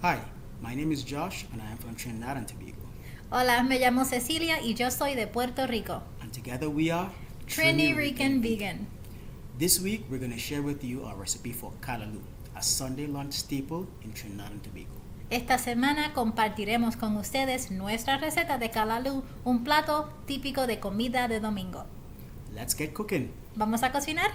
Hi, my name is Josh and I am from Trinidad and Tobago. Hola, me llamo Cecilia y yo soy de Puerto Rico. And together we are Trini-Rican Vegan. This week we're going to share with you our recipe for Callaloo, a Sunday lunch staple in Trinidad and Tobago. Esta semana compartiremos con ustedes nuestra receta de Callaloo, un plato típico de comida de domingo. Let's get cooking. ¿Vamos a cocinar?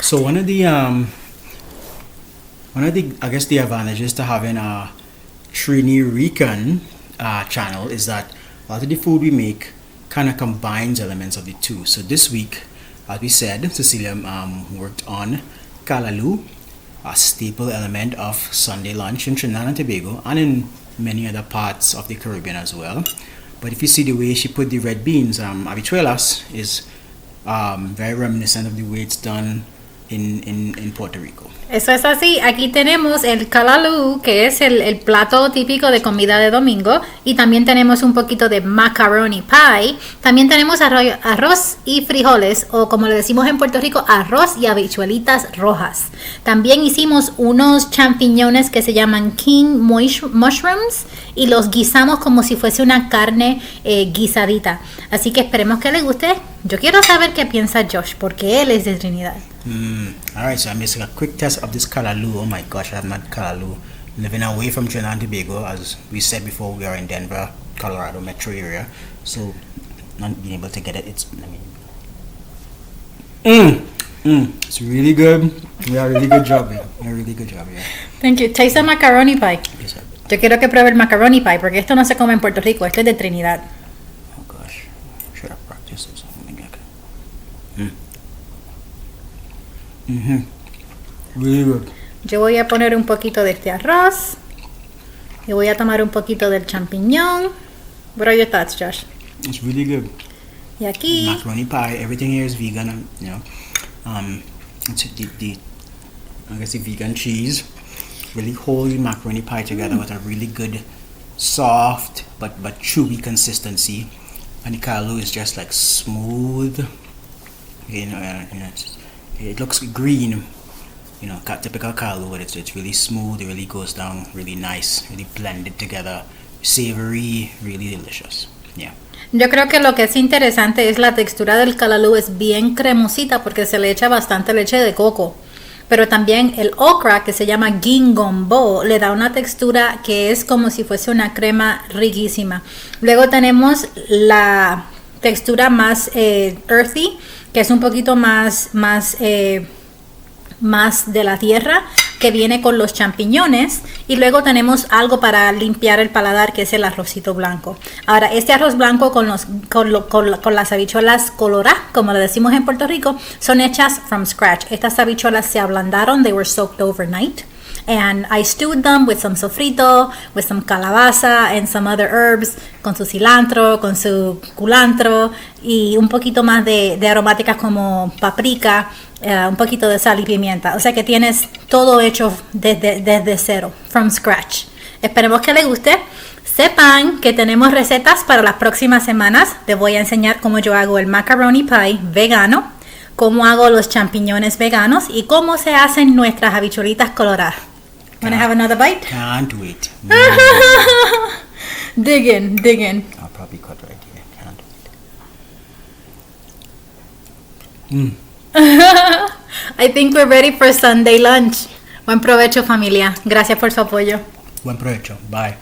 So I guess the advantages to having a Trinidad channel is that a lot of the food we make kind of combines elements of the two. So this week, as we said, Cecilia worked on Callaloo, a staple element of Sunday lunch in Trinidad and Tobago and in many other parts of the Caribbean as well. But if you see the way she put the red beans, habichuelas is very reminiscent of the way it's done in Puerto Rico. Eso es así. Aquí tenemos el Callaloo, que es el plato típico de comida de domingo. Y también tenemos un poquito de macaroni pie. También tenemos arroz y frijoles, o como le decimos en Puerto Rico, arroz y habichuelitas rojas. También hicimos unos champiñones que se llaman king mushrooms y los guisamos como si fuese una carne guisadita. Así que esperemos que les guste. Yo quiero saber qué piensa Josh, porque él es de Trinidad. Alright, so I'm making a quick test of this Callaloo. Oh my gosh, I have not Callaloo. Living away from Trinidad and Tobago, as we said before, we are in Denver, Colorado metro area. So, not being able to get it, it's really good. We are really good job here. A really good job here. Thank you. Taste the macaroni pie. Yes, sir. Yo quiero que pruebe el macaroni pie, porque esto no se come en Puerto Rico, esto es de Trinidad. Oh gosh, should have practiced this. Really good. Yo voy a poner un poquito de este arroz y voy a tomar un poquito del champiñón. What are your thoughts, Josh? It's really good. Y aquí, Macaroni pie, everything here is vegan, you know. It's I guess the vegan cheese really holds the macaroni pie together with a really good soft but chewy consistency, and the callaloo is just like smooth, it looks green, typical callaloo, but it's really smooth. It really goes down really nice, really blended together, savory, really delicious. Yeah. yo creo que lo que es interesante es la textura del callaloo, es bien cremosita porque se le echa bastante leche de coco. Pero también el okra, que se llama gingombo, le da una textura que es como si fuese una crema riquísima. Luego tenemos la textura más earthy, que es un poquito más de la tierra, que viene con los champiñones. Y luego tenemos algo para limpiar el paladar, que es el arrocito blanco. Ahora, este arroz blanco con las habichuelas coloradas, como le decimos en Puerto Rico, son hechas from scratch. Estas habichuelas se ablandaron, they were soaked overnight. And I stewed them with some sofrito, with some calabaza and some other herbs, con su cilantro, con su culantro y un poquito más de aromáticas como paprika, un poquito de sal y pimienta. O sea que tienes todo hecho desde cero, from scratch. Esperemos que les guste. Sepan que tenemos recetas para las próximas semanas. Les voy a enseñar cómo yo hago el macaroni pie vegano, cómo hago los champiñones veganos y cómo se hacen nuestras habichuelitas coloradas. Wanna have another bite? Can't wait. Dig in. I'll probably cut right here. Can't wait. I think we're ready for Sunday lunch. Buen provecho, familia. Gracias por su apoyo. Buen provecho. Bye.